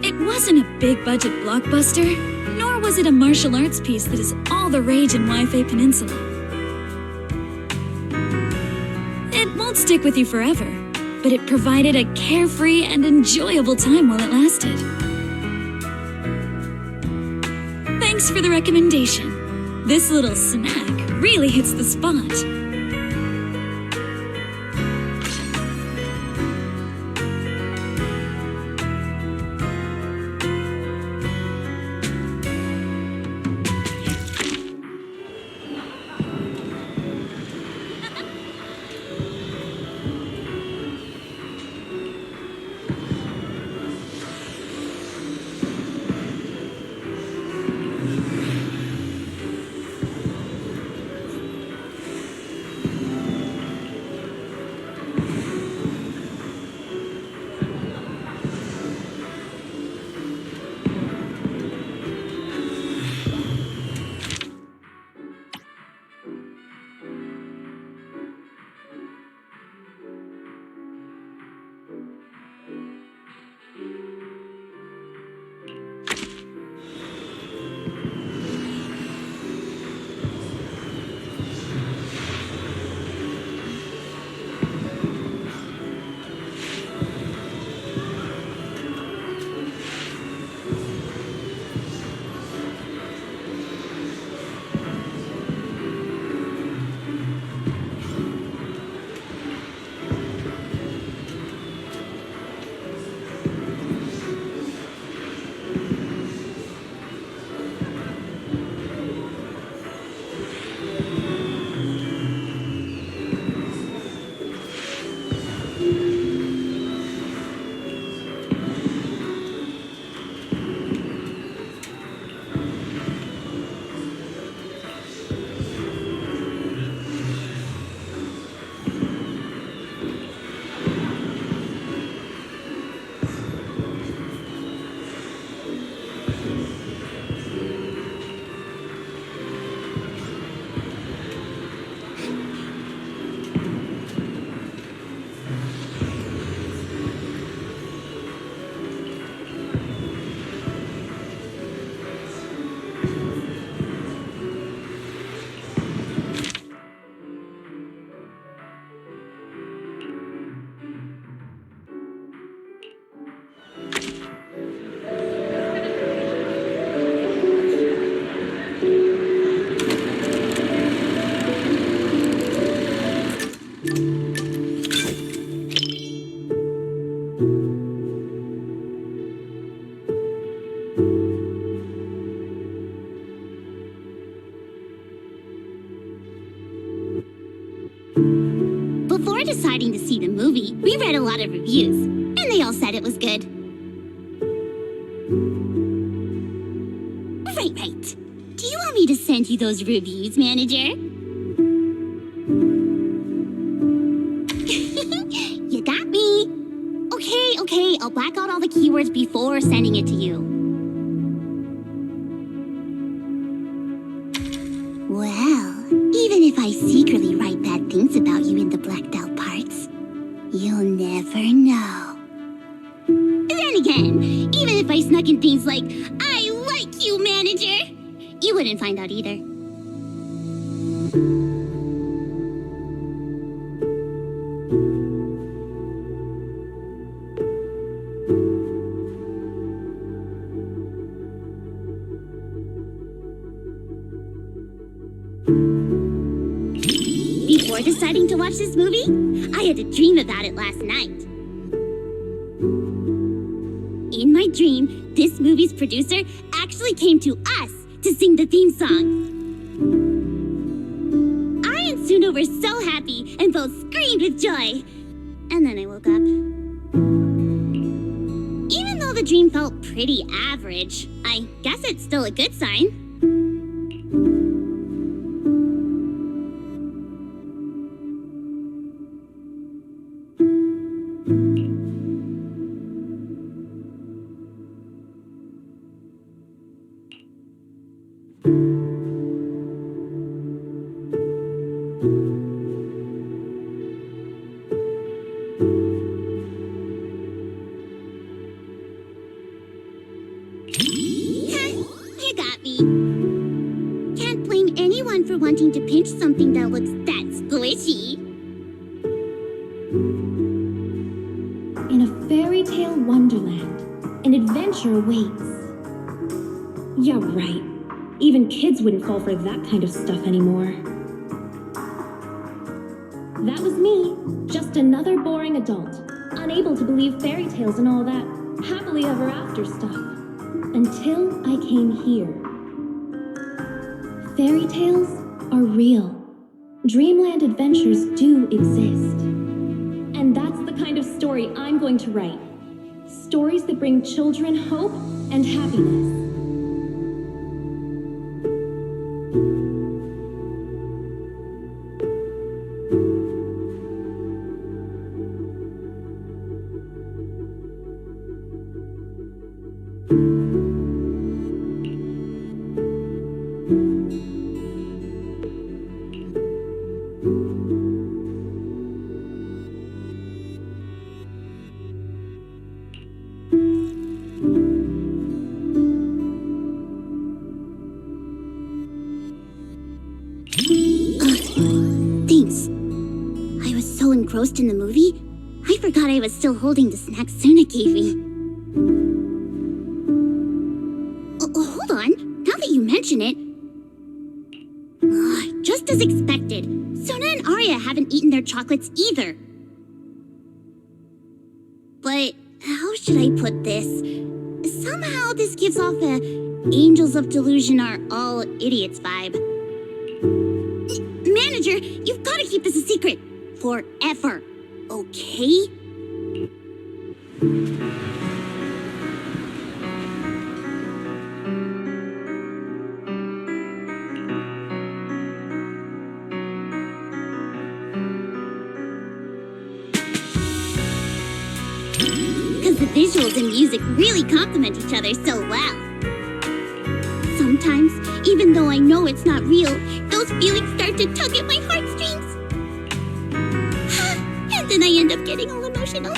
It wasn't a big-budget blockbuster, nor was it a martial arts piece that is all the rage in Wi-Fi Peninsula. It won't stick with you forever, but it provided a carefree and enjoyable time while it lasted. Thanks for the recommendation. This little snack really hits the spot. Before deciding to see the movie, we read a lot of reviews, and they all said it was good. Right. Do you want me to send you those reviews, manager? You got me. Okay, I'll black out all the keywords before sending it to you. Well, even if I secretly write bad things about you in the blacked out parts, you'll never know. Then again, even if I snuck in things like, I like you, manager, you wouldn't find out either. Before deciding to watch this movie, I had a dream about it last night. In my dream, this movie's producer actually came to us to sing the theme song. I and Suna were so happy and both screamed with joy. And then I woke up. Even though the dream felt pretty average, I guess it's still a good sign. You got me. Can't blame anyone for wanting to pinch something that looks that squishy. In a fairy tale wonderland, an adventure awaits. Yeah, right. Even kids wouldn't fall for that kind of stuff anymore. That was me, just another boring adult, unable to believe fairy tales and all that happily ever after stuff. Until I came here. Fairy tales are real. Dreamland adventures do exist. And that's the kind of story I'm going to write. Stories that bring children hope and happiness. Thanks. I was so engrossed in the movie, I forgot I was still holding the snack Suna gave me. Hold on. Now that you mention it... just as expected, Suna and Arya haven't eaten their chocolates either. But how should I put this? Somehow this gives off a Angels of Delusion are all idiots vibe. Manager, you've got to keep this a secret. Forever. Okay? Because the visuals and music really complement each other so well. Sometimes, even though I know it's not real, those feelings start to tug at my heartstrings. And then I end up getting all emotional.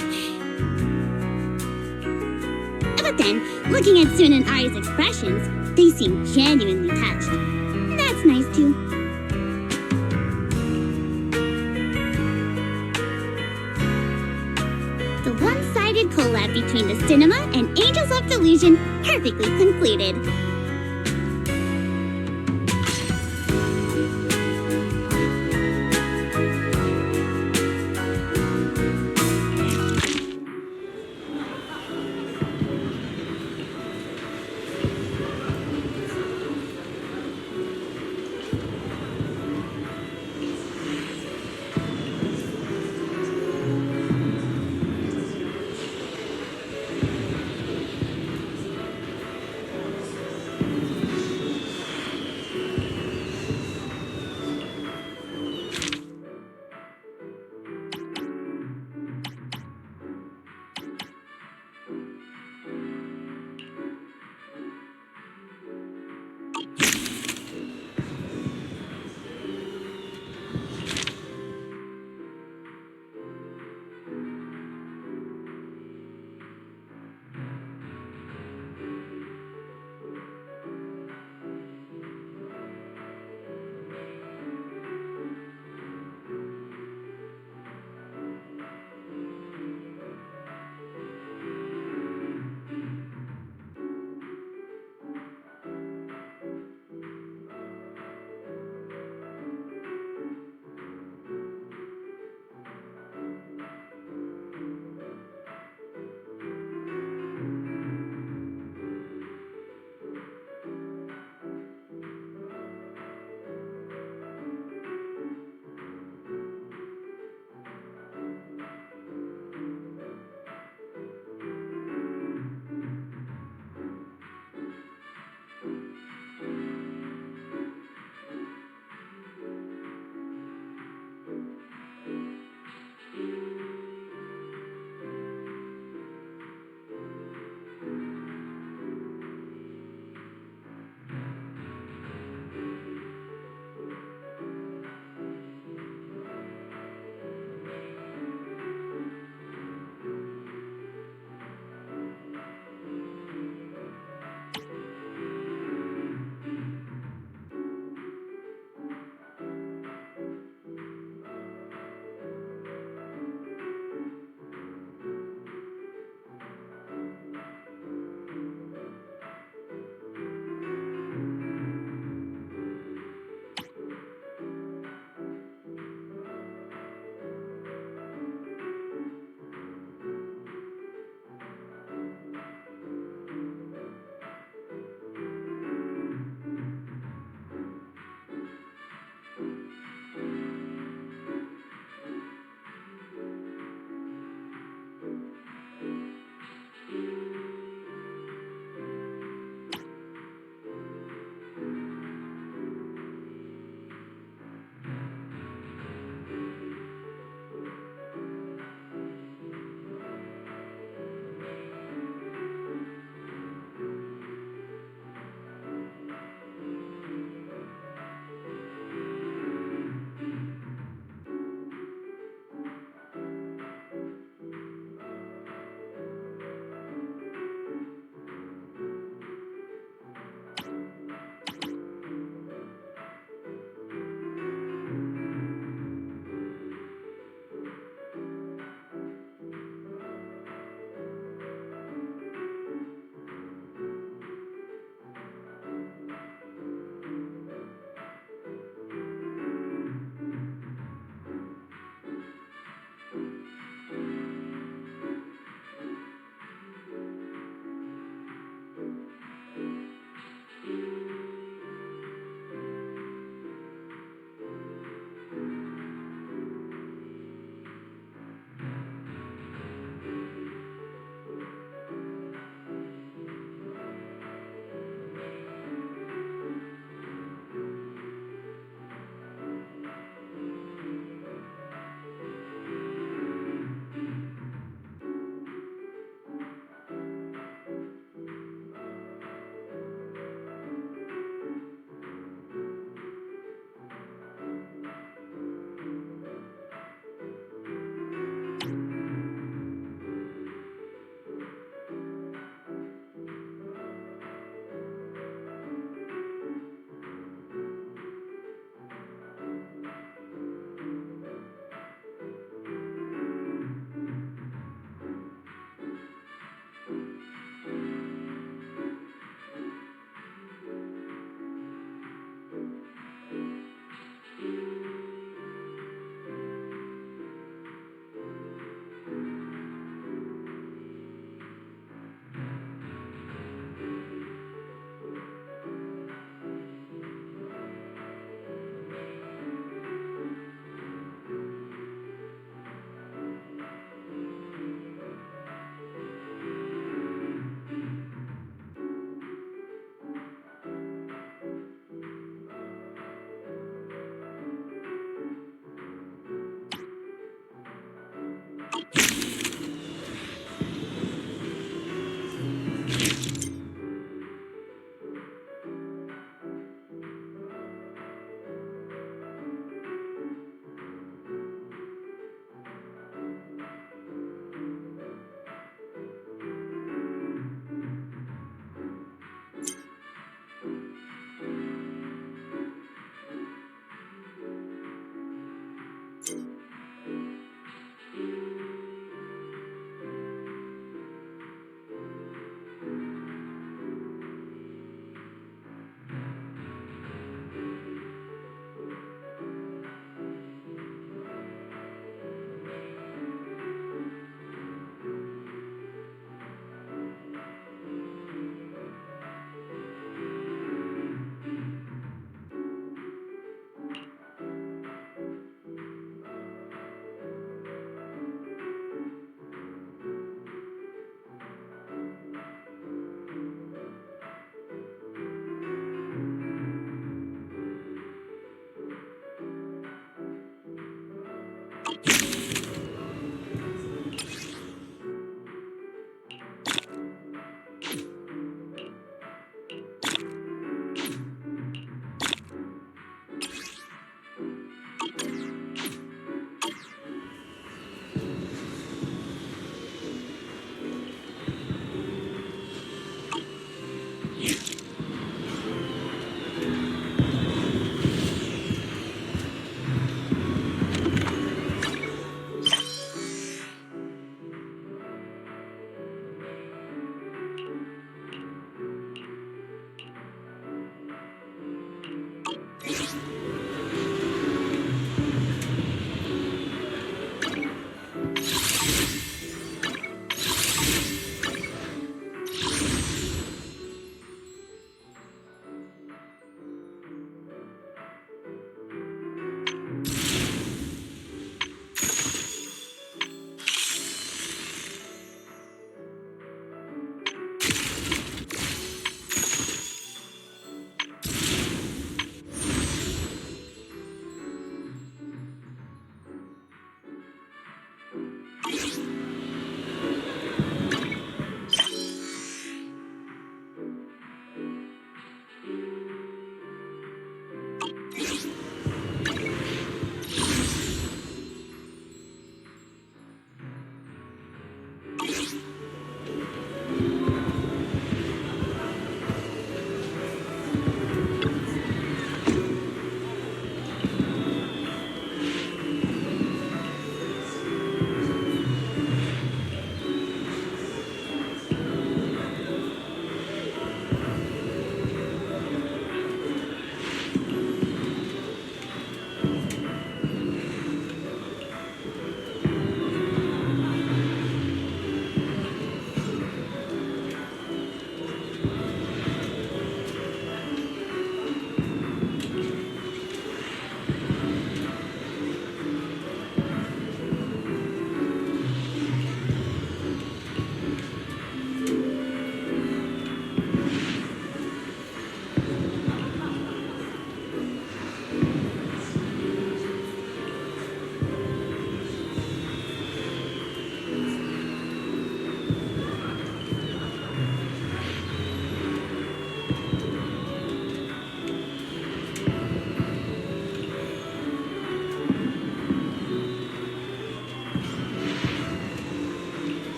But then, looking at Suna and Arya's expressions, they seem genuinely touched. That's nice too. The one-sided collab between the cinema and Angels of Delusion perfectly concluded.